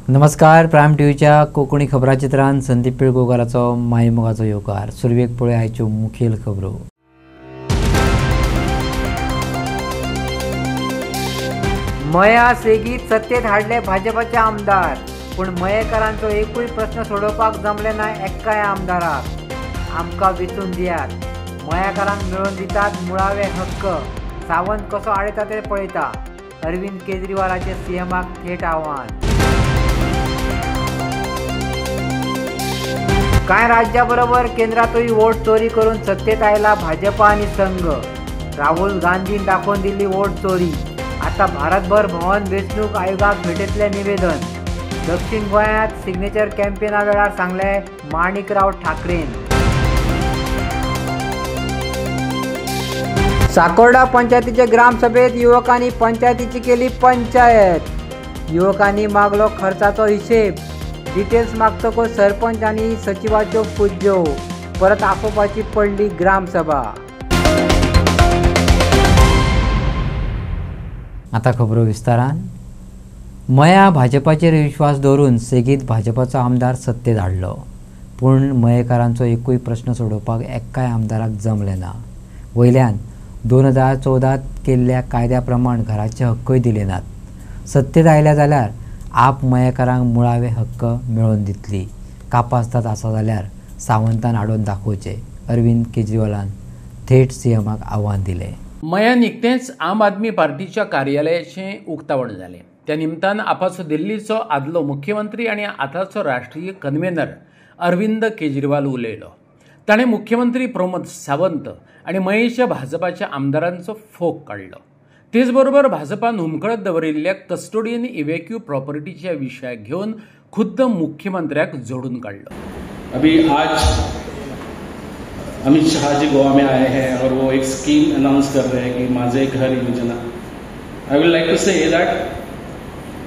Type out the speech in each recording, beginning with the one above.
नमस्कार. प्रायम टीव्हीच्या कोकणी खबराचित्रांत संदीप पिळगोकराचो मायमोगाचो येवकार. सुरवेक पळय आयच्यो मुखेल खबरो. मया सेगीत सत्तेत हाडले भाजपाचे आमदार, पण मयेकारांचो एकूय प्रश्न सोडोवपाक जमले ना एक्काय आमदाराक. आमकां वेचून दियात. मयेकारांक मेळोवन दितात मुळावे हक्क. सावंत कसो आडयता ते पळयता. अरविंद केजरीवालाचे सीएमाक थेट आव्हान. कांय राज्याबरोबर केंद्रातूय वोट चोरी करून सत्तेत आयला भाजपा आनी संघ. राहुल गांधीन दाखोवन दिल्ली वोट चोरी. आता भारतभर भवन वेंचणूक आयोगाक भेटयतले निवेदन. दक्षिण गोंयांत सिग्नेचर कॅम्पेना वेळार सांगले माणिकराव ठाकरेन. साकोर्डा पंचायतीचे ग्रामसभेत युवकांनी पंचायतीची केली पंचायत. युवकांनी मागलो खर्चाचो हिशेब. डिटेल्स मागतको सरपंच आनी सचिवाच्यो पुज्यो. परत आपोवपाची पडली ग्रामसभा. आता खबरो विस्तारान. मया भाजपाचेर विश्वास दवरून सेगीत भाजपाचो आमदार सत्तेत हाडलो, पूण मयेकारांचो एकूय प्रश्न सोडोवपाक एक्काय आमदाराक जमले ना. वयल्यान 2014 केल्ल्या कायद्या प्रमाण घराचे हक्कय दिले नात. सत्तेत आयल्या जाल्यार आप मयेकारांक मुळावे हक्क मेळोवन दितली. कापासतात आसा जाल्यार सावंतान हाडून दाखोवचे. अरविंद केजरीवालान थेट सीएमाक आव्हान दिले. मया निकतेच आम आदमी पार्टीच्या कार्यालयाचे उक्तावण जालें. त्या निमतान आपाचो दिल्लीचो आदलो मुख्यमंत्री आनी आतांचो राष्ट्रीय कन्व्हेनर अरविंद केजरीवाल उलयलो. ताणें मुख्यमंत्री प्रमोद सावंत आनी मयेच्या भाजपाच्या आमदारांचो फोग काडलो. तेच बरोबर भाजपान हुमकळत दवरिल्ल्या कस्टोडियन इव्हॅक्यू प्रॉपर्टीच्या विशयाक घेवन खुद्द मुख्यमंत्र्याक जोडून काढलो. अभी आज अमित शाह जी गोवा में आए हैं और वो एक स्कीम अनाउंस कर रहे हैं कि माझे घर योजना. I will like to say that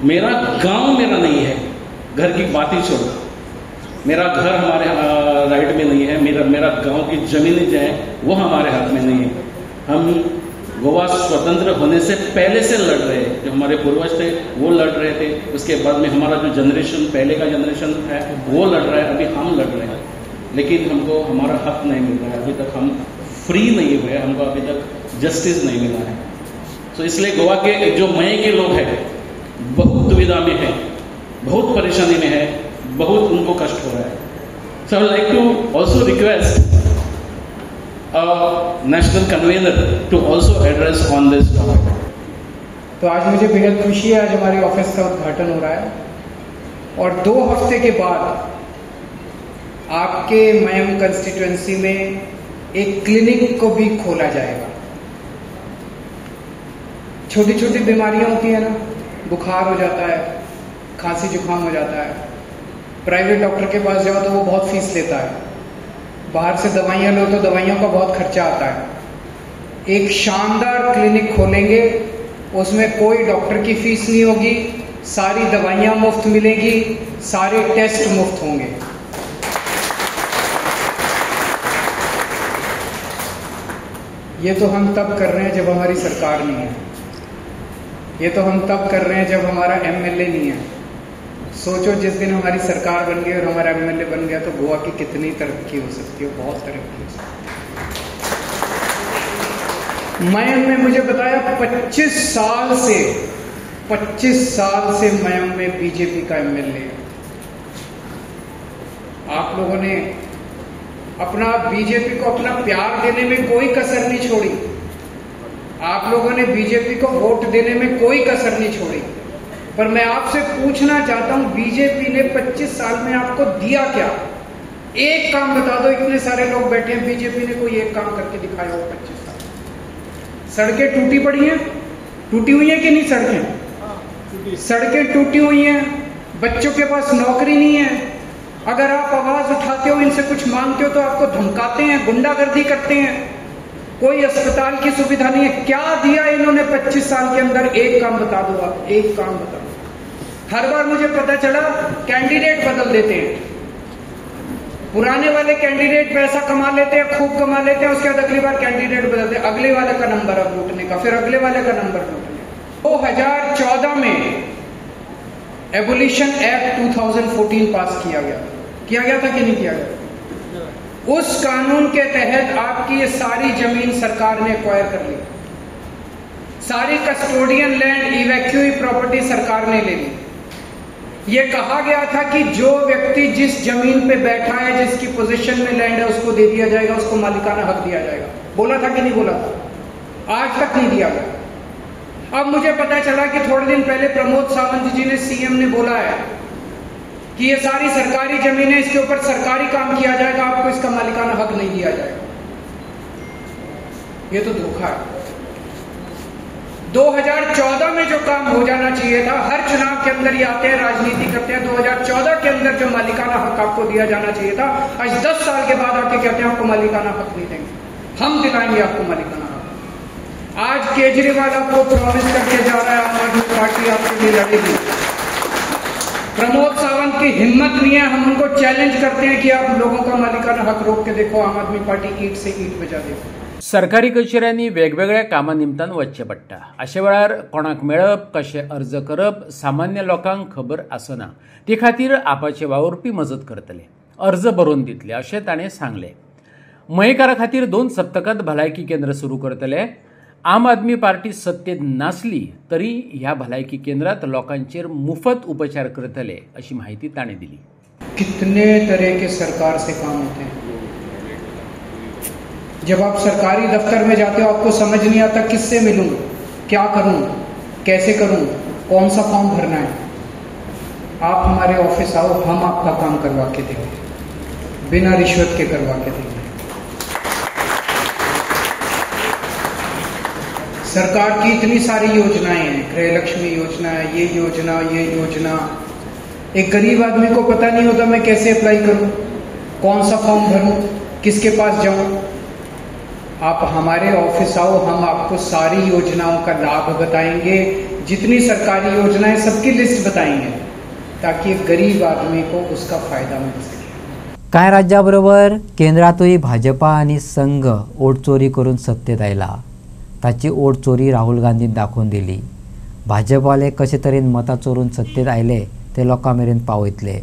मेरा गांव मेरा नहीं है. घर की बात ही छोड़ो. मेरा घर हमारे राइट में नहीं है. मेरा गांव की जमीनें जो है वो हमारे हाथ में नहीं है. हम गोवा स्वतंत्र होने से पहले से लड़ रहे हैं. जो हमारे पूर्वज थे वो लड़ रहे थे. उसके बाद में हमारा जो जनरेशन पहले का जनरेशन है वो लड़ रहा है. अभी हम लड़ रहे हैं, लेकिन हमको हमारा हक नहीं मिल रहा है. अभी तक हम फ्री नहीं हुए. हमको अभी तक जस्टिस नहीं मिला है. तो इसलिए गोवा के जो मय के लोग हैं बहुत दुविधा में है, बहुत परेशानी में है, बहुत उनको कष्ट हो रहा है. So I would like to also request national convener to also address on this topic. तो आज मुझे बेहद खुशी है. आज हमारे ऑफिस का उद्घाटन हो रहा है और 2 हफ्ते के बाद आपके मयम कंस्टिट्यूएंसी में एक क्लिनिक को भी खोला जाएगा. छोटी छोटी बीमारियां होती है ना, बुखार हो जाता है, खांसी जुकाम हो जाता है. प्राइवेट डॉक्टर के पास जाओ तो वो बहुत फीस लेता है. बाहर से दवाइयां लो तो दवाइयों का बहुत खर्चा आता है. एक शानदार क्लिनिक खोलेंगे, उसमें कोई डॉक्टर की फीस नहीं होगी, सारी दवाइयां मुफ्त मिलेंगी, सारे टेस्ट मुफ्त होंगे. ये तो हम तब कर रहे हैं जब हमारी सरकार नहीं है. ये तो हम तब कर रहे हैं जब हमारा एमएलए नहीं है. सोचो जिस दिन हमारी सरकार बन गई और हमारा एमएलए बन गया तो गोवा की कितनी तरक्की हो सकती है. बहुत तरक्की हो सकती है. मयम में मुझे बताया 25 साल से मयम में बीजेपी का एमएलए है. आप लोगों ने अपना बीजेपी को अपना प्यार देने में कोई कसर नहीं छोड़ी. आप लोगों ने बीजेपी को वोट देने में कोई कसर नहीं छोड़ी. पर मैं आपसे पूछना चाहता हूं, बीजेपी ने 25 साल में आपको दिया क्या? एक काम बता दो. इतने सारे लोग बैठे हैं, बीजेपी ने कोई एक काम करके दिखाया हो 25 साल? सड़कें टूटी पड़ी हैं, टूटी हुई हैं कि नहीं? सड़कें टूटी हुई हैं. बच्चों के पास नौकरी नहीं है. अगर आप आवाज उठाते हो, इनसे कुछ मांगते हो तो आपको धमकाते हैं, गुंडागर्दी करते हैं. कोई अस्पताल की सुविधा नहीं है. क्या दिया इन्होंने 25 साल के अंदर? एक काम बता दो आप, एक काम बता दो. हर बार मुझे पता चला कैंडिडेट बदल देते हैं. पुराने वाले कैंडिडेट पैसा कमा लेते हैं, खूब कमा लेते हैं, उसके बाद अगली बार कैंडिडेट बदलते हैं. अगले वाले का नंबर अब लूटने का, फिर अगले वाले का नंबर लूटने का. 2014 में एबोलिशन एक्ट 2014 पास किया गया था कि नहीं किया गया? उस कानून के तहत आपकी ये सारी जमीन सरकार ने एक्वायर कर ली, सारी कस्टोडियन लैंड इवैक्यूई प्रॉपर्टी सरकार ने ले ली। ये कहा गया था कि जो व्यक्ति जिस जमीन पे बैठा है, जिसकी पोजीशन में लैंड है, उसको दे दिया जाएगा, उसको मालिकाना हक दिया जाएगा। बोला था कि नहीं बोला था? आज तक नहीं दिया गया। अब मुझे पता चला कि थोड़े दिन पहले प्रमोद सावंत जी ने, सीएम ने बोला है कि ये सारी सरकारी जमीन है, इसके ऊपर सरकारी काम किया जाएगा, आपको इसका मालिकाना हक नहीं दिया जाएगा। ये तो धोखा है। 2014 में जो काम हो जाना चाहिए था, हर चुनाव के अंदर ये आते हैं, राजनीति करते हैं, 2014 के अंदर जो मालिकाना हक आपको दिया जाना चाहिए था, आज 10 साल के बाद आके कहते हैं आपको मालिकाना हक नहीं देंगे, हम दिलाएंगे आपको मालिकाना हक। आज केजरीवाल आपको प्रॉमिस करके जा रहा है आम आदमी पार्टी आपके लिए लड़ेगी। प्रमोद सावंत की हिम्मत नहीं है, हम उनको चॅलेंज करते हैं कि आप लोगों का मालिकाना हक रोक के देखो, आम आदमी पार्टी ईट से ईट बजा देगी। सरकारी कचेऱ्यांनी वेगवेगळ्या कामानिमतान वचचें पडटा। अशे वेळार कोणाक मेळप, कशे अर्ज करप, सामान्य लोकांक खबर आसना। ते खातीर आपाचे वावुरपी मजत करतले, अर्ज बरोवन दितले अशें ताणें सांगलें। मयेकारा खातीर 2 सप्तकांत भलायकी केंद्र सुरू करतले। आम आदमी पार्टी सत्तेत नासली तरी ह्या भलायकी केंद्रात लोकांचेर मुफ्त उपचार करतले अशी माहिती ताणें दिली। कितने तरह के सरकार से काम होते हैं। जब आप सरकारी दफ्तर में जाते हो, आपको समझ नहीं आता किससे मिलूं, क्या करूं, कैसे करूं, कौन सा फॉर्म भरना है। आप हमारे ऑफिस आओ, हम आपका काम करवा के देंगे, बिना रिश्वत के करवा के देंगे। सरकार की इतनी सारी योजनाएं हैं, गृहलक्ष्मी योजना है, ये योजना। एक गरीब आदमी को पता नहीं होता मैं कैसे अप्लाई करूं, कौन सा फॉर्म भरूं, किसके पास जाऊं। आप हमारे ऑफिस आओ, हम आपको सारी योजनाओं का लाभ बताएंगे, जितनी सरकारी योजनाएं सबकी लिस्ट बताएंगे, ताकि एक गरीब आदमी को उसका फायदा मिल सके। कांय राज्याबरोबर केंद्रातूय भाजपा आनी संघ ओट चोरी करून सत्तेत आयला। ताची ओट चोरी राहुल गांधीन दाखोवन दिली। भाजपाले कशे तरेन मतां चोरून सत्तेत आयले ते लोकां मेरेन पावयतले,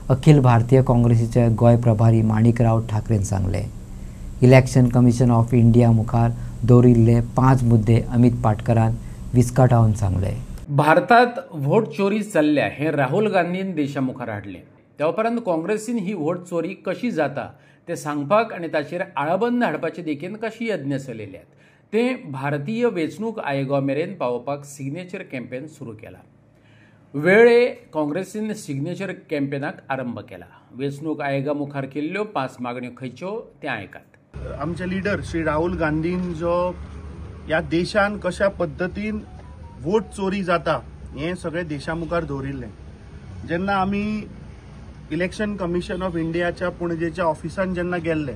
अखिल भारतीय काँग्रेसीचे गोंय प्रभारी माणिकराव ठाकरेन सांगले। इलेक्शन कमिशन ऑफ इंडिया मुखार दवरिल्ले 5 मुद्दे अमित पाटकरान विस्कटावन सांगले। भारतात व्होट चोरी चल्ल्या हे राहुल गांधीन देशामुखार हाडले। त्या उपरांत काँग्रेसीन ही व्होट चोरी कशी जाता ते सांगपाक आनी ताचेर आळाबंद हाडपाचे देखीन कशी यत्न चलयल्यात ते भारतीय वेंचणूक आयोगा मेरेन पावोवपाक सिग्नेचर कॅम्पेन सुरू केला। वेळे काँग्रेसीन सिग्नेचर कॅम्पेनाक आरंभ केला। वेंचणूक आयोगा मुखार केल्ल्यो 5 मागण्यो खंयच्यो ते आयकात। आमचे लिडर श्री राहुल गांधीन जो ह्या देशान कशा पद्दतीन वोट चोरी जाता हे सगळे देशा मुखार दवरिल्ले। जेन्ना आमी इलेक्शन कमिशन ऑफ इंडियाच्या पणजेच्या ऑफिसान जेन्ना गेल्ले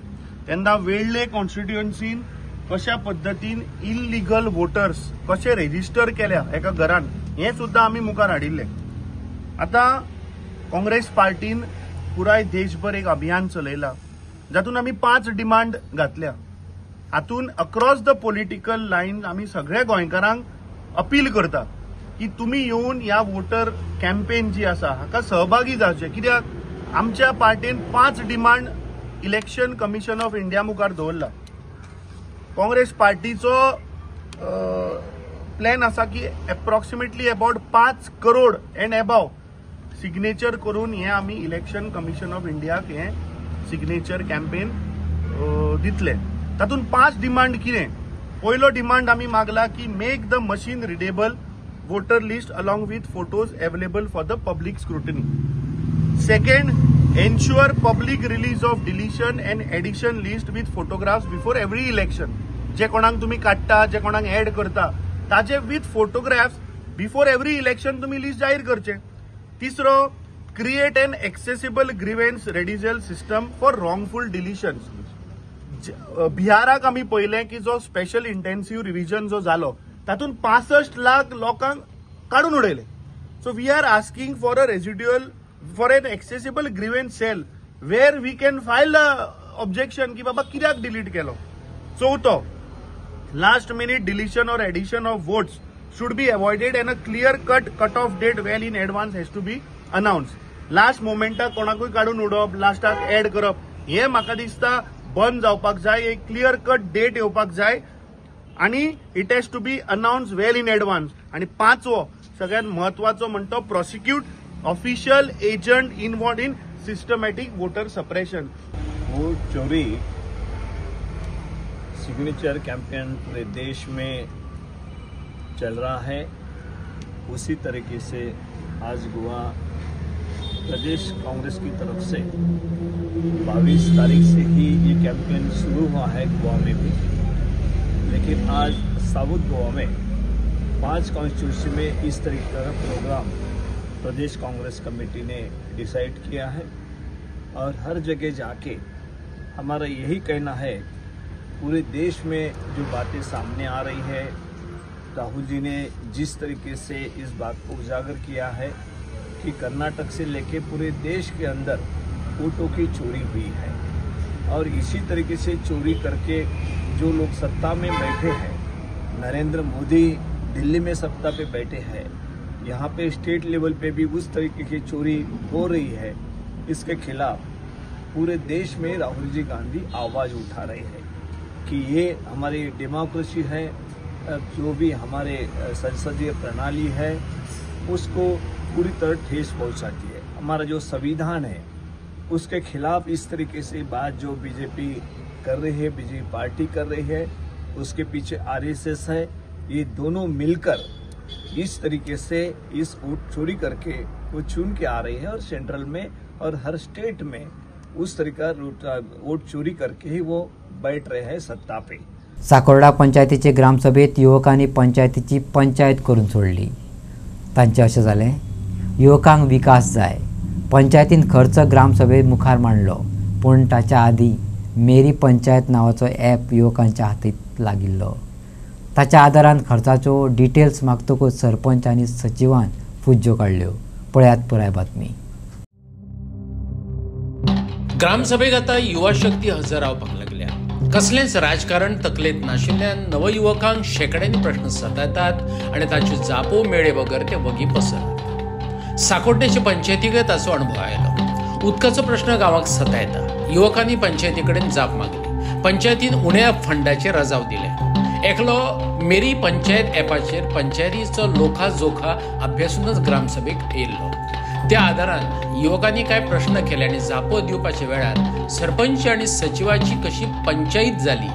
तेन्ना वेळ्ळे कॉन्स्टिट्युएन्सीन कशा पद्दतीन इल्लीगल वोटर्स कशे रेजिस्टर केल्या एका घरान हे सुद्धा आमी मुखार हाडिल्ले। आता काँग्रेस पार्टीन पुराय देशभर एक अभियान चलयला जातून आमी 5 डिमांड घातल्या। हातून अक्रॉस द पॉलिटिकल लायन आमी सगळ्या गोंयकारांक अपील करता की तुम्ही येऊन या वोटर कॅम्पेन जी आसा हाका सहभागी जावचे, कित्याक आमच्या पार्टीन 5 demand election commission of India मुखार दवरला। काँग्रेस पार्टीचो प्लॅन आसा की approximately about 5 crore end above signature करून हे आमी इलेक्शन कमिशन ऑफ इंडियाक हे सिग्नेचर कॅम्पेन दितले। तातून 5 डिमांड कितें? पयलो डिमांड आमी मागला की make the machine readable voter list along with photos available for the public scrutiny. Second, ensure public release of deletion and addition list with photographs before every election। जे कोणाक तुम्ही काढता, जे कोणाक ऍड करता ताचे with photographs before every election तुम्ही list जाहीर करचे। तिसरो, create an accessible grievance redressal system for wrongful deletions. बिहाराक आमी पळयलें की जो स्पेशल इंटेन्सिव्ह रिव्हिजन जो जालो तातून 65 लाख लोकांक काढून उडयले। So we are asking for a residual for an accessible grievance cell where we can file objection की बाबा कित्याक डिलीट केलो। चौथो, लास्ट मिनिट डिलीशन और addition of votes should be avoided and a clear cut off date well in advance has to be announced. Last मोमेंटाक कोणाकूय काढून उडोवप, लास्टाक ऍड करप, हे म्हाका दिसता बंद जावपाक जाय. एक क्लियर कट डेट येवपाक जाय आणि it has to be announce well in advance. आणि 5वो सगळ्यात महत्वाचो म्हणतो prosecute official agent involve in systematic voter suppression. Vote चोरी सिग्नेचर कैंपेन पूरे देश में चल रहा है. उसी तरीके से आज गोवा प्रदेश कांग्रेस की तरफ से 22 तारीख से ही ये कैंपेन शुरू हुआ है गोवा में भी. लेकिन आज साउथ गोवा में 5 कॉन्स्टिट्यूंसी में इस तरीके का प्रोग्राम प्रदेश कांग्रेस कमेटी ने डिसाइड किया है. और हर जगह जाके हमारा यही कहना है, पूरे देश में जो बातें सामने आ रही है, राहुल जी ने जिस तरीके से इस बात को उजागर किया है कि कर्नाटक से लेके पूरे देश के अंदर वोटों की चोरी हुई है. और इसी तरीके से चोरी करके जो लोग सत्ता में बैठे हैं, नरेंद्र मोदी दिल्ली में सत्ता पे बैठे हैं, यहाँ पे स्टेट लेवल पे भी उस तरीके की चोरी हो रही है. इसके खिलाफ पूरे देश में राहुल जी गांधी आवाज उठा रहे हैं कि ये हमारी डेमोक्रेसी है, जो भी हमारे संसदीय प्रणाली है उसको पूरी तरह ठेस पहुंचाती है. हमारा जो संविधान है उसके खिलाफ इस तरीके से बात जो बीजेपी कर रही है, बीजेपी पार्टी कर रही है, उसके पीछे आरएसएस है. ये दोनों मिलकर इस तरीके से इस वोट चोरी करके वो चुन के आ रही है. और सेंट्रल में और हर स्टेट में उस तरीका वोट चोरी करके ही वो बैठ रहे हैं सत्ता पे. साकोर्डा पंचायतीचे ग्रामसभेत युवकांनी पंचायतीची पंचायत करून सोडली. तांचे अशें जालें, युवकांक विकास जाय. पंचायतीन खर्च ग्रामसभेत मुखार मांडलो, पूण ताच्या आदी मेरी पंचायत नावाचो ॲप युवकांच्या हातीत लागिल्लो. ताच्या आदारान खर्चाच्यो डिटेल्स मागतकूच सरपंच आनी सचिवान फुज्ज्यो काडल्यो. पळयात पुराय बातमी. ग्रामसभेक आता युवा शक्ती हजर रावपाक लागल्या. कसलेंच राजकारण तकलेत नाशिल्ल्यान नवयुवकांक शेकड्यांनी प्रश्न सतायतात आणि ताची जापो मेळे बगर ते वगी पसरतात. साकोड्डेचे पंचायतीकय ताचो अणभव आयलो. उदकाचो प्रश्न गांवाक सतायता. युवकांनी पंचायती कडेन जाप मागली. पंचायतीन उण्या फंडाचे रजाव दिले. एकलो मेरी पंचायत ॲपाचेर पंचायतीचो लोखाजोखा अभ्यासूनच ग्रामसभेक येयल्लो. त्या आदारान युवकांनी काय प्रश्न केले आणि जापो दिवपाच्या वेळार सरपंच आणि सचिवाची कशी पंचायत झाली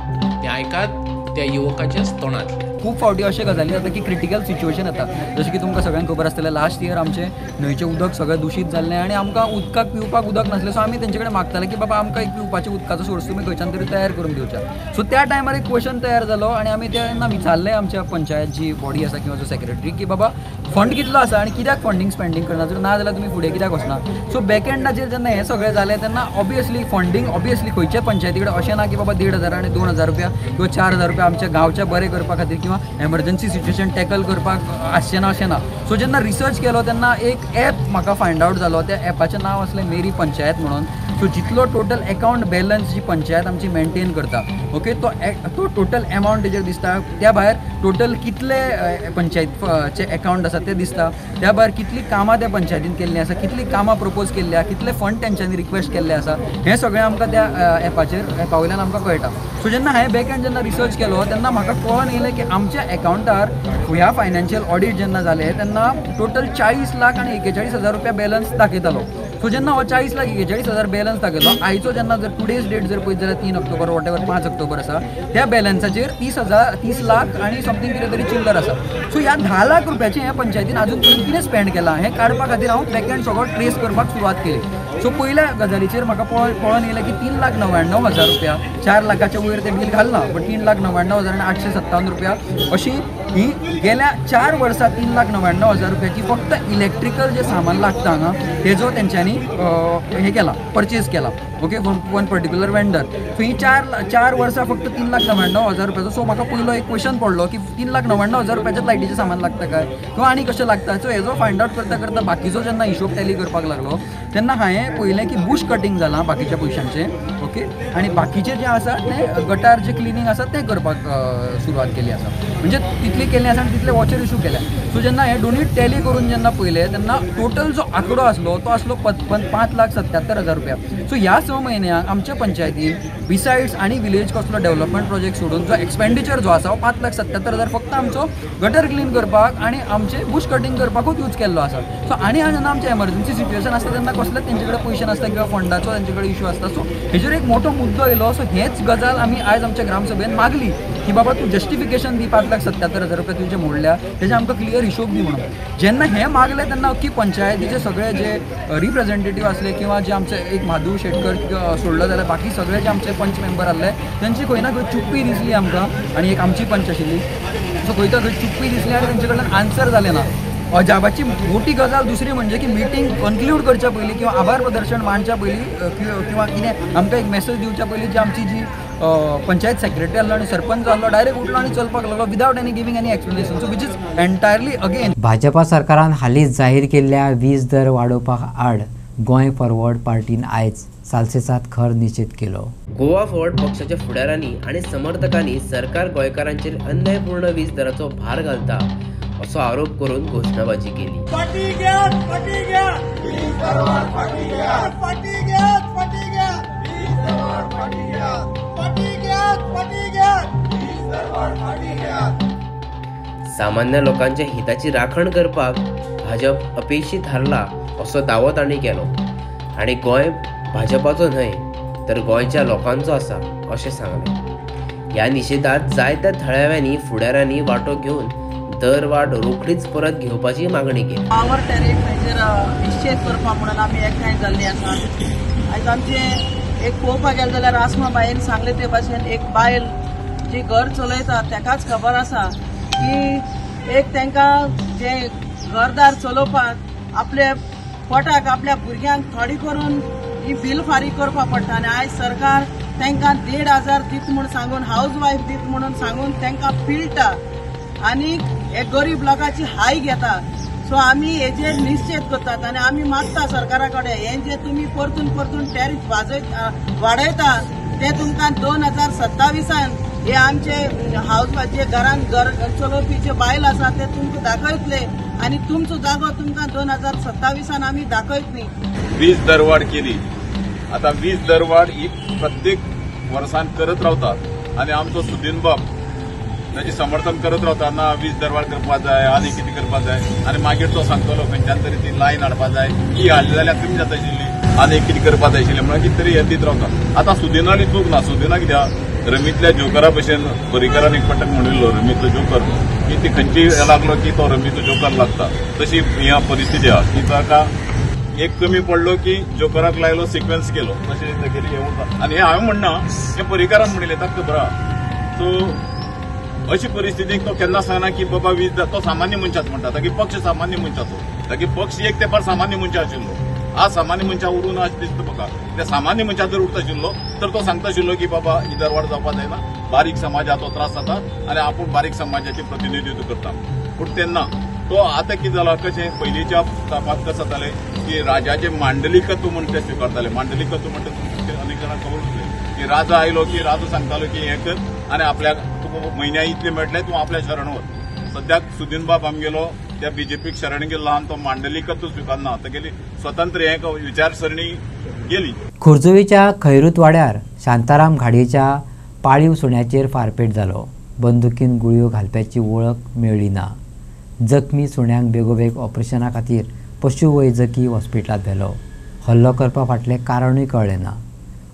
ते आयकात त्या युवकाच्याच तोंडातले. खूप फावटी अशा गजाली जाता की क्रिटिकल सिच्युएशन येता. जशें की तुमकां सगळ्यांक खबर आसतलें, लास्ट इयर आमचे न्हंयचें उदक सगळें दूशीत जाल्लें आनी आमकां उदकाक पिवपाक उदक नासलें. सो आमी तेंचे कडेन मागताले की बाबा आमकां एक पिवपाच्या उदकाचो सोर्स तुमी खंयच्यान तरी तयार करून दिवचा. सो त्या टायमार एक क्वेश्चन तयार जालो आनी आमी तेन्ना विचारलें आमच्या पंचायत जी बॉडी आसा किंवा जो सेक्रेटरी की बाबा फंड कितलो आसा आनी कित्याक फंडींग स्पेंडींग करना, जर ना जाल्यार तुमी फुडें कित्याक वचना. सो बॅकएंडाचेर जेन्ना हें सगळें जालें तेन्ना ऑब्वियसली फंडींग ऑब्वियसली खंयचे पंचायती कडेन अशें ना की बाबा 1,500 आनी 2,000 रुपया किंवा 4,000 रुपया आमच्या गांवच्या बरें करपा खातीर किंवा एमर्जन्सी सिच्युएशन टॅकल करपाक आसचें ना अशें ना. सो जेन्ना रिसर्च केलो तेन्ना एक ॲप म्हाका फायंड आवट जालो. त्या ॲपाचें नांव आसलें मेरी पंचायत म्हणून. सो जितलो टोटल अकाउंट बॅलन्स जी पंचायत आमची मेंटेन करता, ओके, तो टोटल अमावंट तेजेर दिसता. त्या भायर टोटल कितले पंचायतचे अकाउंट आसा ते दिसता. त्या भायर कितली कामां त्या पंचायतीन केल्लीं आसा, कितली कामां प्रपोज केल्ली आसा, कितले फंड तेंच्यांनी रिक्वेस्ट केल्ले आसा, हें सगळें आमकां त्या ॲपा वयल्यान आमकां कळटा. सो जेन्ना हांवें बॅकएंड जेन्ना रिसर्च केलो तेन्ना म्हाका कळोन येयलें की आमच्या अकाउंटार ह्या फायनान्शियल ऑडिट जेन्ना जालें तेन्ना टोटल 40 लाख आनी 41,000 रुपया बॅलन्स दाखयतालो. सो जेन्ना हो 40 लाख 41,000 बॅलन्स दाखयलो, आयचो जेन्ना जर टुडेज डेट जर पळयत जाल्यार 3 ऑक्टोबर वॉटेवर 5 ऑक्टोबर आसा, त्या बॅलन्साचेर 30 लाख आनी समथींग कितें तरी चिल्लर आसा. सो ह्या 10 लाख रुपयाचें ह्या पंचायतीन आजून पर्यंत कितें स्पेंड केलां हें काडपा खातीर हांव बॅकएंड सगळो ट्रेस करपाक सुरवात केली. सो पयल्या गजालीचेर म्हाका पळोवन येयलें की 3,99,000 रुपया, 4 लाखाच्या वयर तें बील घालना, बट 3,99,857 रुपया अशी ही गेल्या 4 वर्सां 3,99,000 रुपयाची फक्त इलेक्ट्रिकल जे सामान लागता हांगा तेजो तेंच्यांनी हे केला, परचेज केला, okay, one particular vendor. So ही 4 वर्सां फक्त 3,99,000 रुपयाचो. सो म्हाका पयलो एक क्वेश्चन पडलो की 3,99,000 रुपयाचें लायटीचें सामान लागता काय किंवा आनी कशें लागता. सो हेजो फायंड आवट करता करता बाकीचो जेन्ना हिशोब टॅली करपाक लागलो तेन्ना हांवें पळयलें की बुश कटींग जालां बाकीच्या पयशांचें ओके आनी बाकीचे जे आसा ते गटार जे क्लिनींग आसा तें करपाक सुरवात केली आसा म्हणजे तितली केल्ली आसा आनी तितले वॉचर इशू केल्या सो जेन्ना हे दोनी टॅली करून जेन्ना पळयलें तेन्ना टोटल जो आंकडो आसलो तो आसलो 5,77,000 रुपया सो ह्या 6 म्हयन्यांक आमच्या पंचायतीन बिसायड्स आनी विलेज कसलो डेव्हलपमेंट प्रोजेक्ट सोडून जो एक्सपेंडिचर जो आसा 5,77,000 फक्त आमचो गटर क्लीन करपाक आनी आमचे बुश कटींग करपाकूच यूज केल्लो आसा सो आनी जेन्ना आमचे एमर्जन्सी सिच्युएशन आसता तेन्ना कसलेच तेंचे कडेन पयशे नासता किंवा फंडाचो तेंचे कडेन इश्यू आसता सो हेजेर एक मोठो मुद्दो येयलो सो हेच गजाल आमी आयज आमच्या ग्रामसभेन मागली की बाबा तूं जस्टिफिकेशन दी 5,77,000 रुपया तुजे मोडल्या तेजे आमकां क्लियर हिशोब दी म्हणून जेन्ना हें मागलें तेन्ना अख्खी पंचायतीचे सगळे जे रिप्रेझेंटेटीव आसले किंवा जे आमचे एक म्हादू शेटकर सोडलो जाल्यार बाकी सगळे जे आमचे पंच मेंबर आसले तेंची खंय ना खंय चुप्पी दिसली आमकां आनी एक आमची पंच आशिल्ली सो खंय ना खंय चुप्पी दिसली आनी तेंचे कडल्यान आन्सर जालें ना अजाबाची मोठी गजाल दुसरी म्हणजे की मिटींग कन्क्लूड करच्या पयलीं किंवा आभार प्रदर्शन मांडच्या पयलीं किंवा कितें आमकां एक मेसेज दिवच्या पयलीं जी आमची जी पंचायत सेक्रेटरी आसलो आनी सरपंच आसलो डायरेक्ट उठलो आनी चलपाक लागलो without any giving any explanation so which is entirely again Bhajpa सरकारान हालींच जाहीर केल्ल्या वीज दर वाडोवपाक आड गोंय फॉरवर्ड पार्टीन आयज सालसेसात खर निश्चित केलो. गोवा फॉरवर्ड पक्षाच्या फुडाऱ्यांनी आणि समर्थकांनी सरकार गोंयकारांचेर अन्यायपूर्ण वीज दराचो भार घालता असो आरोप करून घोषणाबाजी केली. सामान्य लोकांच्या हिताची राखण करपाक भाजप अपेक्षीत थारला असो दावो तांणी केलो आणि गोंय भाजपाचो न्हय तर गोंयच्या लोकांचो आसा अशें सांगलें. ह्या निशेधात जायत्या थळाव्यांनी फुडाऱ्यांनी वांटो घेवन दर वाड रोखडीच परत घेवपाची मागणी केली. पावर टॅरिफ हेचेर निश्चित करपाक म्हणून आमी एकठांय जाल्ली आसा. आयज आमचे एक पळोवपाक गेले जाल्यार आसमा बायेन सांगले ते भाशेन एक बायल जी घर चलयता तेकाच खबर आसा की एक तांकां जे घरदार चलोवपाक आपले पोटाक आपल्या भुरग्यांक थोडी करून ही बील फारीक करपाक पडटा आनी आयज सरकार तांकां 1,500 दित म्हणून सांगून हाऊस वायफ दित म्हणून सांगून तांकां पिळटा आनी एक गरीब लोकांची हाय घेता. सो आमी हेजेर निश्चित करतात आनी आमी मागता सरकारा कडेन हे जे तुमी परतून टॅरिफ वाडयता ते तुमकां 2027 हे आमचे हाऊस जे घरान घर चलोवपी जे बायल आसा ते तुमकां दाखयतले आनी तुमचो जागो तुमकां 2027 आमी दाखयत न्ही. वीज दरवाड केली. आता वीज दरवाड ही प्रत्येक वर्सान करत रावतात आणि आमचो सुदीन बाब त्याचे समर्थन करत रावतना वीज दरवाड करपा जाय आनी कितें करपा जाय आनी मागीर तो सांगतलो खंयच्यान तरी ती लायन हाडपा जाय ही हाडली जाल्यार कमी जाता आशिल्ली आनी कितें करपा जाय आशिल्लें म्हणून कितें तरी हें दीत रावता. आतां सुदिनाली चूक ना. सुदिना कित्याक रमीतल्या जोकरा भशेन पर्रीकारान एक पटक म्हणिल्लो रमीतलो जोकर की ती खंयची लागलो की तो रमीतलो जोकर लागता तशी ह्या परिस्थिती आहा की ताका एक कमी पडलो की जोकराक लायलो सिक्वेन्स केलो तशें तेगेली हें उरता. आनी हें हांवें म्हणना हें पर्रीकारान म्हणिल्लें ताका खबर आहा. सो अशी परिस्थितीक तो केन्ना सांगना की बाबा वीज तो सामान्य मनशाचो म्हणटा ताकी पक्ष सामान्य मनशाचो ताकी पक्ष एक तेंपार सामान्य मनशा आशिल्लो. आज सामान्य मनशा उरून अशें दिसता म्हाका. त्या सामान्य मनशा जर उरता आशिल्लो तर तो सांगता आशिल्लो की बाबा ही दरवाड जावपा जायना बारीक समाजाचो त्रास जाता आनी आपूण बारीक समाजाचें प्रतिनिधित्व करता. पूण तेन्ना तो आतां कितें जाला कशें पयलींच्या तापांत कसं जातालें की राजाचें मांडलिकत्व म्हण ते स्विकारताले. मांडलिकत्व म्हणटा अनेक जाणांक खबर उरले की राजा आयलो की राजो सांगतालो की हें कर आनी आपल्याक तुका म्हयन्या इतले मेळटले तूं आपल्या शरण वच. सद्याक सुदीन बाब आमगेलो त्या बीजेपीक शरण गेल्लो आनी तो मांडलिकत्व स्विकारना तेगेली स्वतंत्र हें विचारसरणी गेली. खुर्जुवीच्या खैरूत वाड्यार शांताराम घाडयेच्या पाळीव सुण्याचेर फारपेट जालो. बंदुकीन गुळयो घालप्याची वळख मेळ्ळी ना. जखमी सुण्यांक बेगोबेग ऑपरेशना खातीर पशुवैजकी हॉस्पिटलांत व्हेलो. हल्लो करपा फाटलें कारणूय कळ्ळें ना.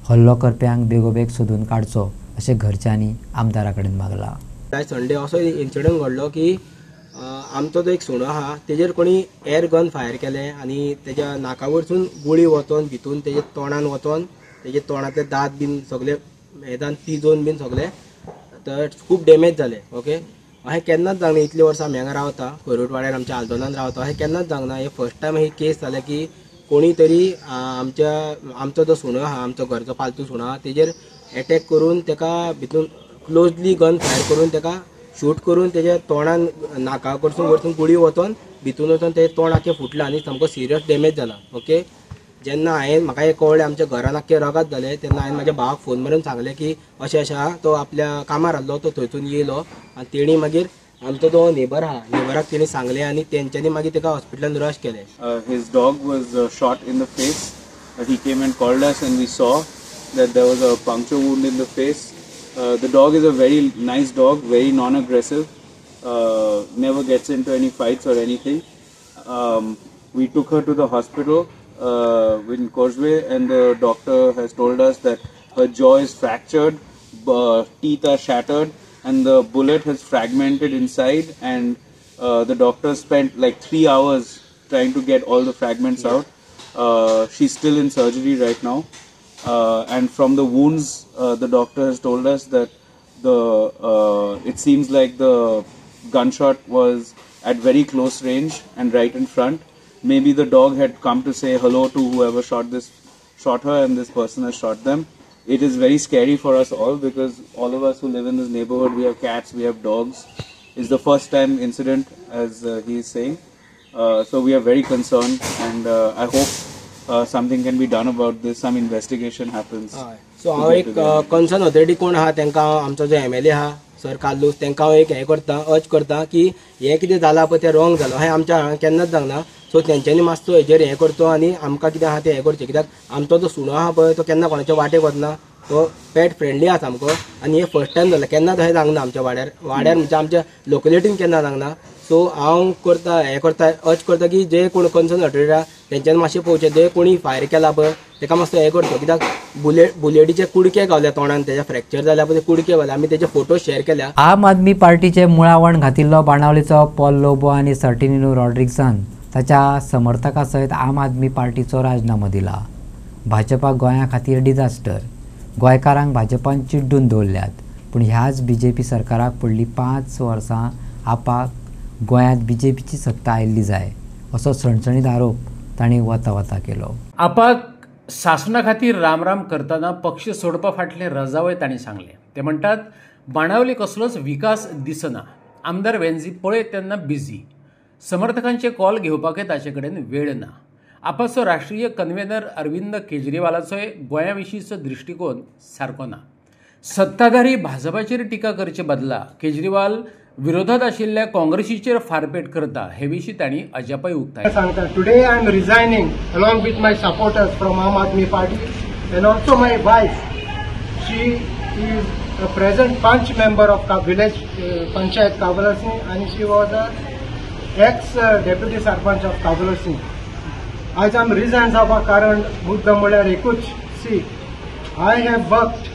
हल्लो करप्यांक बेगोबेग सोदून काडचो अशें घरच्यांनी आमदारा कडेन मागलां. आयज संडे असो इन्सिडंट घडलो की आमचो जो एक सुणो आहा तेजेर कोणी एअर गन फायर केलें आनी तेज्या नाका वरसून गुळी वचोन भितून तेजे तोंडान वचोन तेजे तोंडाचे दांत बीन सगळे हेदान तिजोन बीन सगळे तर खूब डॅमेज जाले. ओके अशें केन्नाच जावना. इतली वर्सां आमी हांगा रावता खैरूट वाड्यार आमच्या आल्दोनान रावता अशें केन्नाच जावना. हे फर्स्ट टायम ही केस जाले की कोणी तरी आमचो जो सुणो आहा आमचो घरचो पालतू सुणो आहा तेजेर एटॅक करून तेका भितून क्लोजली गन फायर करून तेका शूट करून तेज्या तोंडान नाका कडसून वरसून गुळी वचोन भितून वचोन तेजें तोंड आख्खें फुटलां आनी सामको सिरियस डॅमेज जाला. ओके जेन्ना म्हाका एक कळ्ळें आमच्या घरान आख्खे रगत जाले तेन्ना हांवें म्हाज्या भावाक फोन मारून सांगलें की अशें अशें आहा, तो आपल्या कामार आसलो, तो थंयसून येयलो आनी तेणी मागीर आमचो जो नेबर आहा नेबराक तेणी सांगलें आनी तेंच्यांनी मागीर ताका हॉस्पिटलान रश केलें. His dog was shot in the face. He came and called us and we saw that there was a puncture wound in the face. The dog is a very nice dog, very non-aggressive, never gets into any fights or anything. We took her to the hospital in Causeway, and the doctor has told us that her jaw is fractured, teeth are shattered, and the bullet has fragmented inside, and the doctor spent like 3 hours trying to get all the fragments out. She's still in surgery right now, and from the wounds the doctor has told us that it seems like the gunshot was at very close range and right in front. Maybe the dog had come to say hello to whoever shot her, and this person has shot them. It is very scary for us all because all of us who live in this neighborhood, we have cats, we have dogs. It's the first time incident, as he is saying. So we are very concerned, and I hope something can be done about this. Some investigation happens. So हांव एक concern authority कोण आहा तांकां आमचो जो MLA आहा sir काल्लूस तांकां हांव एक हें करता, अर्ज करता की हें कितें जालां पळय तें रॉंग जालो हें आमच्या हांगा केन्नाच जावना. सो तेंच्यांनी मातसो हेजेर हें करचो आनी आमकां कितें आहा तें हें करचें, कित्याक आमचो जो सुणो आहा पळय तो केन्ना कोणाच्या वाटेक वचना, तो पेट फ्रेंडली आहा सामको, आनी हें फर्स्ट टायम जालें, केन्ना तशें जावंक ना आमच्या वाड्यार म्हणजे आमच्या लोकलिटीन केन्ना जावंक ना. सो हांव करता हें करता अर्ज करता की जे कोण कन्सर्न ऑथॉरिटी आहा तेंच्यांनी मातशें पळोवचें, जे कोणी फायर केला पळय ताका मातसो हें करचो, कित्याक बुलेटीचे कुडके गावल्या तोंडान, तेच्या फ्रॅक्चर जाल्या पळय ते कुडके गावल्या, आमी तेचे फोटो शेअर केल्या. आम आदमी पार्टीचे मुळावण घातिल्लो बाणावलीचो पॉल लोबो आनी सर्टिनिनो रॉड्रिग्सान ताच्या समर्थकां सयत आम आदमी पार्टीचो राजिनामो दिला. भाजपाक गोंया खातीर डिझास्टर. गोंयकारांक भाजपान चिड्डून दवरल्यात, पूण ह्याच BJP सरकाराक फुडलीं 5 वर्सां आपाक गोंयांत BJPची सत्ता आयिल्ली जाय असो सणसणीत आरोप तांणी वता वता केलो. आपाक शासना खातीर राम करतना पक्ष सोडपा फाटलें रजावय तांणी सांगलें. ते म्हणटात बाणावली कसलोच विकास दिसना, आमदार वेंझी पळय तेन्ना बिझी, समर्थकांचे कॉल घेवपाकय ताचे कडेन वेळ ना. आपाचो राष्ट्रीय कन्व्हेनर अरविंद केजरीवालाचोय गोंया विशींचो दृश्टिकोन सारको ना. सत्ताधारी भाजपाचेर टिका करचे बदला केजरीवाल विरोधात आशिल्ल्या काँग्रेसीचेर फारपेट करता हे विशीं तांणी अजापय उक्तायली. Today I am resigning along with my supporters from Aam Aadmi Party and also my wife. She is a present panch member of village panchayat Kabular Singh and she was a ex-deputy sarpanch of Kabular Singh. आज आम रिझायन जावपाक कारण मुद्दम म्हळ्यार एकूच. See I have worked,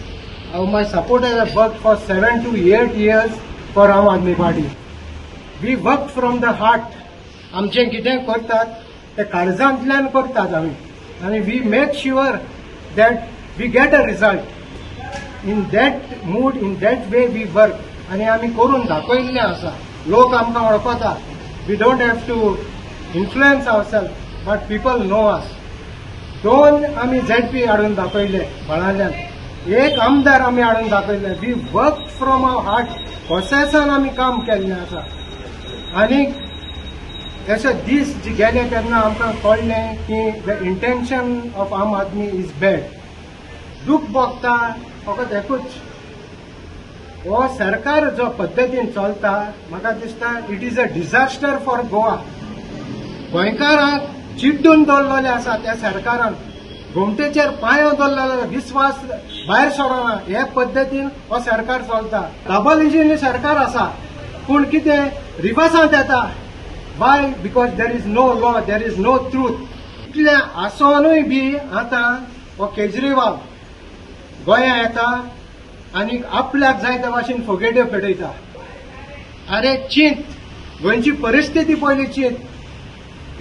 my supporters have worked for 7 to 8 years for Aam Aadmi Party. We worked from the heart. आमचे कितें करतात ते काळजांतल्यान करतात आमी, आनी we make sure that we get a result. In that mood, in that way we work. आनी आमी करून दाखयल्लें आसा. लोक आमकां वळखता. We don't have to influence ourselves, but people know us. 2 आमी ZP हाडून दाखयले बाळांतल्यान, एक आमदार आमी हाडून दाखयले. We work from our heart, प्रोसेसान आमी काम केल्लें आसा. आनी अशे दीस जे गेले तेन्ना आमकां कळ्ळें की द इंटेन्शन ऑफ आम आदमी इज बॅड. दूख भोगता फकत एकूच, हो सरकार जो पद्दतीन चलता म्हाका दिसता it is a disaster for Goa. गोंयकारांक चिड्डून दवरलेले आसा त्या सरकारान, घुमटेचेर पांयो दवरलेलो, विस्वास भायर सोडना. हे पद्दतीन हो सरकार चलता. डबल इंजिन सरकार आसा, पूण कितें रिवर्सांत येता. Why? Because there is no law, there is no truth. इतले आसोनूय बी आतां हो केजरीवाल गोंया येता आनी आपल्याक जाय त्या भाशेन फोगेड्यो पेटयता. अरे चिंत, गोंयची परिस्थिती पयली चिंत.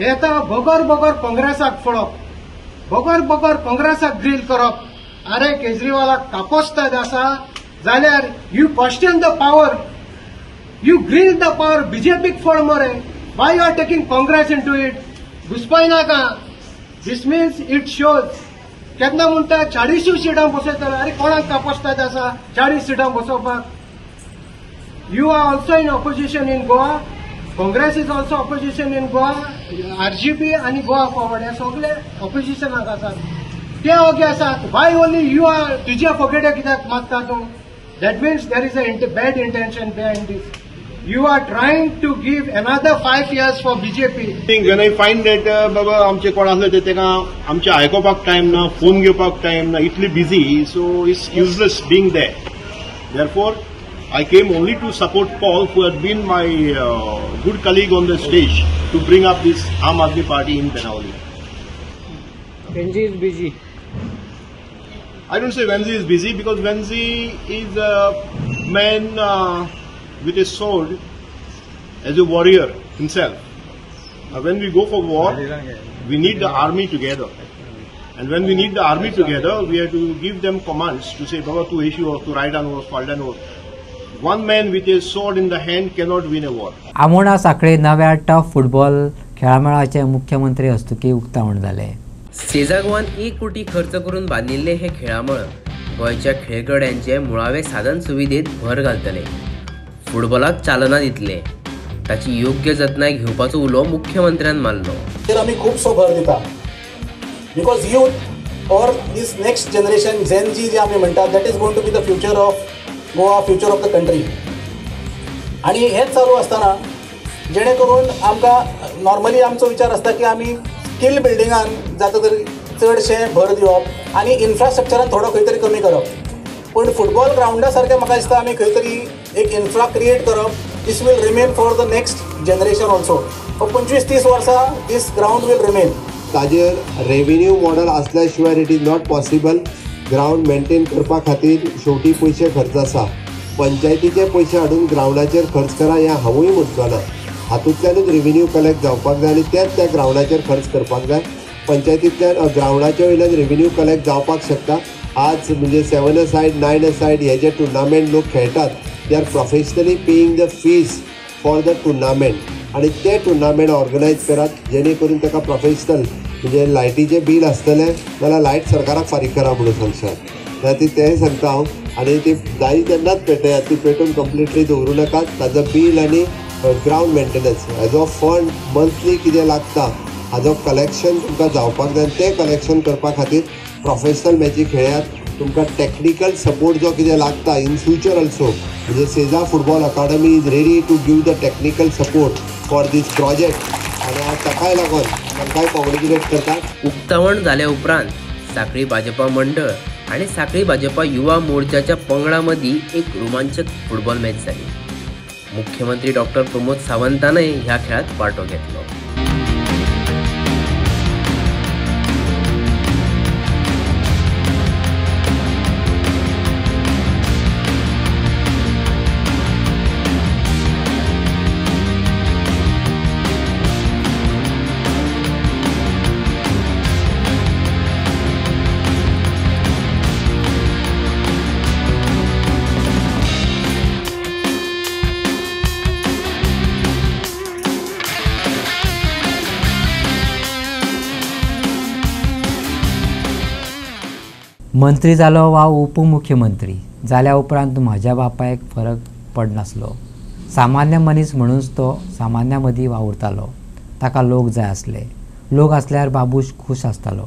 येता बगर बगर काँग्रेसाक फोडप, बगर बगर काँग्रेसाक ग्रील करप. अरे केजरीवालाक कापोस्ताद आसा जाल्यार you question the power, you grill the power. BJPक फोड मरे. Why you are taking Congress into it? घुसपाय नाका. This means it shows. केन्ना म्हणटा 40 सिटां बसयतलो. अरे कोणाक कापोस्ताद आसा 40 सिटां बसोवपाक? You are also in opposition in Goa. Congress is also opposition in Goa. RGP आणि गोवा फॉरवर्ड हे सगळे ऑपोजिशनाक आसात ते ओके आसात. वाय ओन्ली यू आर तुज्या फॉकेट्या कित्याक मागता तूं? That means there is a bad intention behind this. You are trying to give another 5 years for BJP. When I find that बाबा आमचे कोण आसले ते तेका आमचे आयकोपाक टाइम ना, फोन घेवपाक टाइम ना, इतली busy, so it's useless being there. Therefore, I came only to support Paul, who had been my good colleague on the stage to bring up this Aam Aadmi Party in Benawali. Benji is busy. I don't say Wenzi is busy because Wenzi is a man with a sword as a warrior himself. When we go for war, we need the army together. And when we need the army together, we have to give them commands to say, Baba, tu issue or tu right hand or fall down or. One man with a sword in the hand cannot win a war. Amona साखळे नव्या tough football खेळामेळाचे मुख्यमंत्री हस्तुकी उक्तावण जाले. सेजा गोवान 1 कोटी खर्च करून बांधिल्ले हे खेळामळ गोंयच्या खेळगड्यांचे मुळावे साधन सुविधेत भर घालतले, फुटबॉलाक चालना दितले, ताची योग्य जतनाय घेवपाचो उलो मुख्यमंत्र्यान मारलो. तर आमी खूबसो भर दिता बिकॉज यूथ और this next generation gen Z जे आमी म्हणटात that is going to be the future of Goa, future of the country. आणि हेच चालू आसतना जेणे करून आमकां नॉर्मली आमचो विचार आसता की आमी स्कील बिल्डिंगान जाता तरी चडशे भर दिवप आनी इन्फ्रास्ट्रक्चरान थोडो खंय तरी कमी करप. पूण फुटबॉल ग्राउंडा सारकें म्हाका दिसता आमी खंय तरी एक इन्फ्रा क्रिएट करप. This will remain for the next generation also. 25-30 वर्सां दीस ग्राउंड वील रिमेन. ताजेर रेव्हेन्यू मॉडल असल्या शिवाय it is not possible. Ground maintain करपा खातीर शेवटी पयशे खर्च आसा. पंचायतीचे पयशे हाडून ग्राउंडाचेर खर्च करा हें हांवूय म्हणटलो. हातूंतल्यानूच रेव्हेन्यू कलेक्ट जावपाक जाय आनी तेच त्या ग्राउंडाचेर खर्च करपाक जाय. पंचायतींतल्यान ग्राउंडाच्या वयल्यान रेव्हेन्यू कलेक्ट जावपाक शकता. आज म्हणजे 7 सायड 9 सायड हे जे टुर्नामेंट लोक खेळटात they are professionally paying the fees for the tournament आणि ते टुर्नामेंट ऑर्गनायज करात जेणे करून ताका प्रोफेशनल म्हणजे लायटीचें बील आसतलें जाल्यार लायट सरकाराक फारीक करा म्हणून सांगशात. तें सांगता हांव. आनी ती जाय तेन्नाच पेटयात, ती पेटोवन कंप्लिटली दवरूं नाकात. ताजो बील आनी ग्राउंड मेंटेनन्स हेजो फंड मंथली कितें लागता हाजो कलेक्शन तुमकां जावपाक जाय. तें कलेक्शन करपा खातीर प्रोफेशनल मॅची खेळयात. तुमकां टॅक्निकल सपोर्ट जो कितें लागता इन फ्युचर ऑल्सो म्हणजे सेजा football academy is ready to give the technical support for this project. आनी हांव ताकाय लागून तांकांय कॉंग्रेच्युलेट करता. उक्तावण जाल्या उपरांत साखळी भाजपा मंडळ आणि साखळी भाजपा युवा मोर्चाच्या पंगडा मदीं एक रोमांचक फुटबॉल मॅच जाली. मुख्यमंत्री डॉक्टर प्रमोद सावंतानय ह्या खेळात वांटो घेतलो. मंत्री जालो वा उपमुख्यमंत्री जाल्या उपरांत म्हाज्या बापायक फरक पडनासलो. सामान्य मनीस म्हणूनच तो सामान्या मदीं वावुरतालो. ताका लोक जाय आसले. लोक आसल्यार बाबूश खूश आसतालो.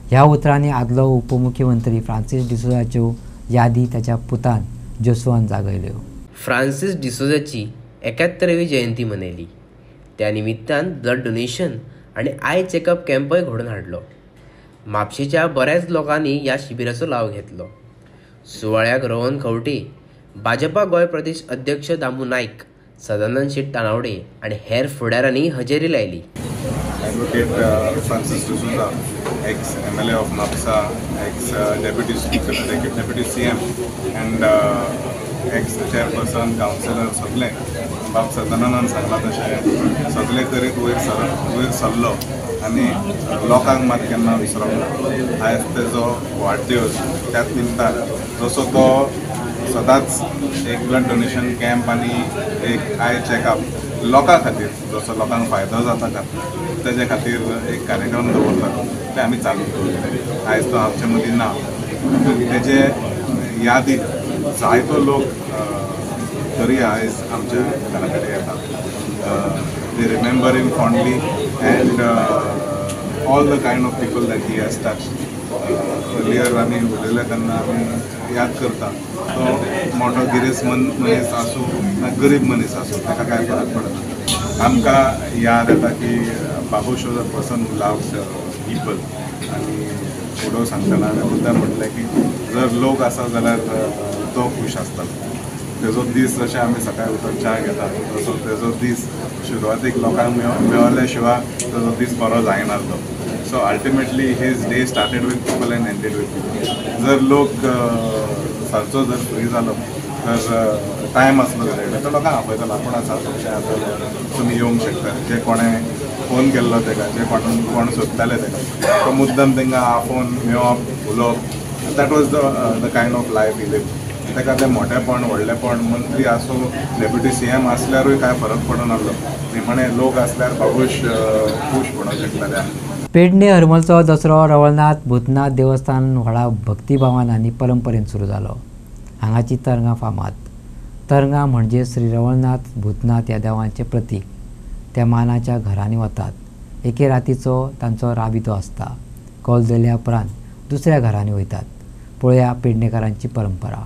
ह्या उतरांनी आदलो उपमुख्यमंत्री फ्रांसीस डिसोजाच्यो यादी ताच्या पुतान जोसुआन जागयल्यो. फ्रांसीस डिसोजाची 71वी जयंती मनयली. त्या निमित्तान ब्लड डोनेशन आणि आय चेकअप कॅम्पय घडोवन हाडलो. म्हापशेच्या बऱ्याच लोकांनी ह्या शिबिराचो लाव घेतलो. सुवाळ्याक रोहन खंवटे, भाजपा गोंय प्रदेश अध्यक्ष दामू नायक, सदानंद शेट तानावडे आणि हेर फुडाऱ्यांनी हजेरी लायली. Advocate Francis D'Souza, ex-MLA of Mapsa, ex-Deputy Speaker, Deputy CM, and ex-Chairperson, Councillor सगळे बाब सदानंदान सांगला तशें सगळे तरेक वयर सरलो आनी लोकांक मात केन्ना विसरोंक ना. आयज तेजो वाडदिवस त्याच निमतान जसो तो सदांच एक ब्लड डोनेशन कॅम्प आनी एक आय चॅकअप लोकां खातीर जसो लोकांक फायदो जाता खातीर तेजे खातीर एक कार्यक्रम दवरता ते आमी चालू दवरले. आयज तो आमचे मदीं ना. तेजे यादीक जायतो लोक तरी आयज आमच्या घरा कडेन येता. they remember him fondly, and all the kind of people that he has touched. Earlier आम्ही उलयले तेन्ना आमी याद करता तो मोठो गिरेस्त मनीस आसूं ना गरीब मनीस आसूं ताका कांय फरक पडना. आमकां याद येता की Babu show the person who loves people. आनी फुडो सांगतना मुद्दाम म्हटलें की जर लोक आसा जाल्यार तो खूश आसतालो. तेजो दीस जशें आमी सकाळीं उठून च्या घेतात तसो तेजो दीस सुरवातीक लोकांक मेळल्या शिवाय तेजो दीस बरो जायनासलो. So ultimately his day started with people and ended with people. जर लोक सारचो जर फ्री जालो तर टायम आसलो जाल्यार तो लोकांक आपयतालो आपूण आसा तशें आसलें तुमी येवंक शकता. जे कोणें फोन केल्लो ताका जे कोण सोदताले ताका तो मुद्दम तांकां आफोवन मेळप उलोवप. That was the kind of life he lived. ताका तें मोठेपण व्हडलेपण मंत्री आसूं डेप्युटी CM आसल्यारूय कांय फरक पडनासलो. निमणे लोक आसल्यार बाबूश खूश म्हणूंक शकताले. पेडणे हरमलचो दसरो रवळनाथ भूतनाथ देवस्थान व्हडा भक्तिभावान आनी परंपरेन सुरू जालो. हांगाची तरंगां फामाद. तरंगां म्हणजे श्री रवळनाथ भूतनाथ ह्या देवांचें प्रतीक. त्या मानाच्या घरांनी वतात. एके रातीचो तांचो राबितो आसता. कौल दिल्या उपरांत दुसऱ्या घरांनी वयतात. पळया पेडणेकारांची परंपरा.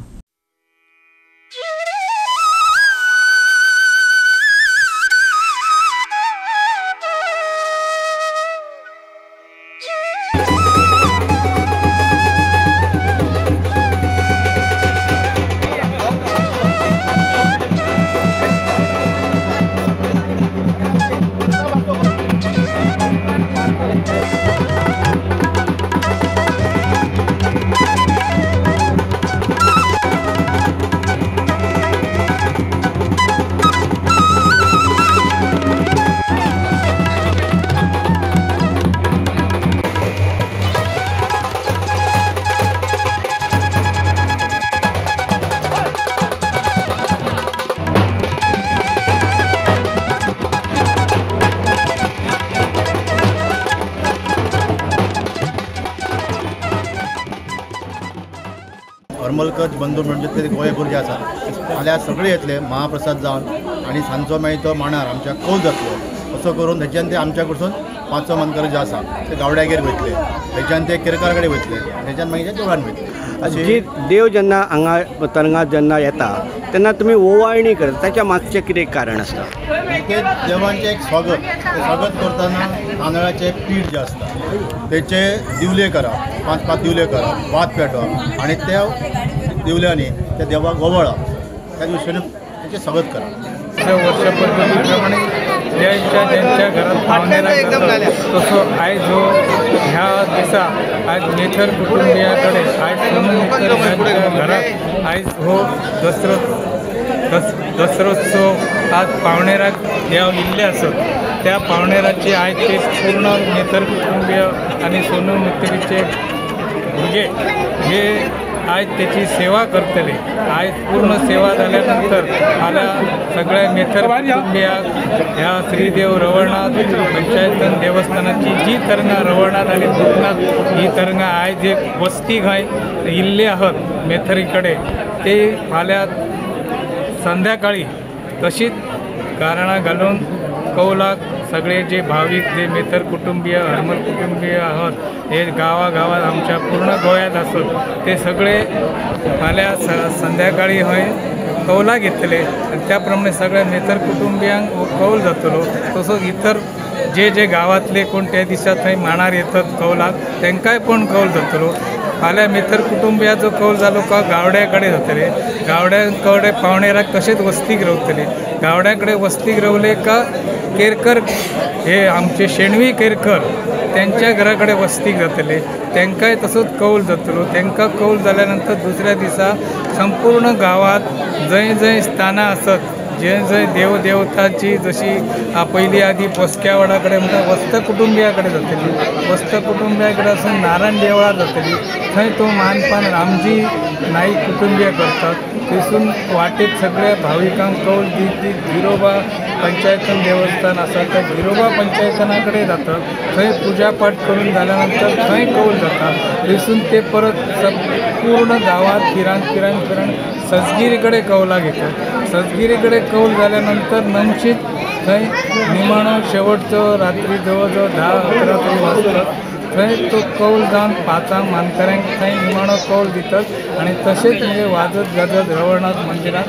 हरमलकर बंधू म्हणजे ते गोंयभर जे आसा जाल्यार सगळे येतले महाप्रसाद जावन आनी सांजचो मागीर तो मांडार आमच्या कौल जातलो. असो करून थंयच्यान ते आमच्या कडसून 5 मनकर जे आसा ते गावड्यागेर वयतले. थंयच्यान ते केरकार कडेन वयतले. थंयच्यान मागीर ते देवळान वयतले. जी देव जेन्ना हांगा तरंगात जेन्ना येता तेन्ना तुमी ओवाळणी करता ताच्या मागचें कितें कारण आसता? ते देवांचें एक स्वागत. ते स्वागत करतना तांदळाचें पीठ जें आसता तेचे दिवले करप 5 दिवले करप वात पेटोवप आनी त्या दिवल्यांनी त्या देवाक ओवाळप. त्या दिवसांनी तेचें स्वागत करप. वर्षा पद्धतीप्रमाणे ज्यांच्या घरात पाहुणे तसो आयज हो ह्या दिसा आज मेथर कुटुंबियाकडे आज सोनू मेथर घरात आज हो दसरोत्सव आज पावणेराक देव इल्ले आसत. त्या पावणेराची आयज ते पूर्ण मेथर कुटुंबीय आणि सोनू मेथरीचे भुरगे हे आज त्याची सेवा करतले. आज पूर्ण सेवा झाल्यानंतर फाल्यां सगळ्या मेथर कुटुंबियाक ह्या श्रीदेव रवळनाथ पंचायतन देवस्थानाची जी तरंगां रवळनाथ आणि भूतनाथ ही तरंगां आयज एक वस्ती घाय इल्ले आहात मेथरी कडेन ते फाल्यां संध्याकाळी तशीच कारणां घालून कौलाक सगळे जे भाविक जे मेथर कुटुंबीय हरमल कुटुंबीय आहात हे गावागावात आमच्या पूर्ण गोंयांत आसत ते सगळे फाल्यां संध्याकाळी हय कौला घेतले आणि त्याप्रमाणे सगळ्या मेथर कुटुंबियांक कौल जातलो. तसोच इतर जे गावातले कोण त्या दिसा थंय मांडार येतात कौलाक तांकांय पण कौल जातलो. फाल्यां मेथर कुटुंबियाचो कौल जालो का गावड्या कडेन जातले. गावड्या कडेन पावणेराक तशेंच वस्तीक रावतले. गावड्या कडेन वस्तीक रावले का केरकर हे आमचे शेणवी केरकर त्यांच्या घरा कडेन वस्तीक जातले. तांकांय तसोच कौल जातलो. तांकां कौल जाल्यानंतर दुसऱ्या दिसा संपूर्ण गांवांत जंय जंय स्थानां आसत जंय देव देवताची जशी पयलीं आदी पोसक्या वाडा कडेन म्हणटा वस्त कुटुंबिया कडेन जातली. वस्त कुटुंबिया कडेन आसून नारायण देवळार जातली. थंय तो मानपान रामजी नाईक कुटुंबीय करतात. थंयसून वाटेक सगळ्या भाविकांक कौल दीत गिरोबा पंचायतन देवस्थान आसा त्या गिरोबा पंचायतना कडेन जातात. थंय पुजा पाठ करून जाल्यानंतर थंय कौल जाता. थंयसून ते परत पूर्ण गांवांत फिरान सजगिरी कडेन कौला घेतात. सजगिरी कडेन कौल जाल्यानंतर नमशीत थंय निमाणो शेवटचो रात्री जवळ जवळ 10-11 तरी वाजतात. थंय तो कौल जावन 5 मानकऱ्यांक थंय निमाणो कौल दितात आनी तशेंच म्हणजे वाजत गाजत रवळनाथ मंदिरात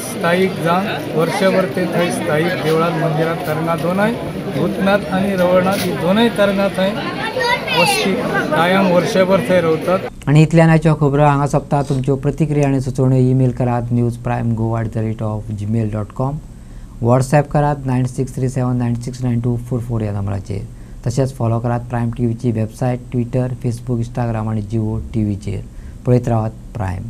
स्थायीक जावन वर्षभर ते थंय स्थायीक देवळांत मंदिरात तरंगा दोनय भूतनाथ आनी रवळनाथ ही दोनय तरंगा थंय वस्ती कायम वर्षभर थंय रावतात. आणि इतल्यान आयच्यो खबरो हांगा सोंपता. तुमच्यो प्रतिक्रिया आनी सुचोवण्यो ईमेल करात newsprimegoa@gmail.com. व्हॉट्सॲप करात 9637969244 ह्या नंबराचेर. तशेंच फॉलो करात प्रायम टीव्हीची वेबसायट, ट्विटर, फेसबुक, इंस्टाग्राम आनी जिओ टीव्हीचेर. पळयत रावात प्रायम.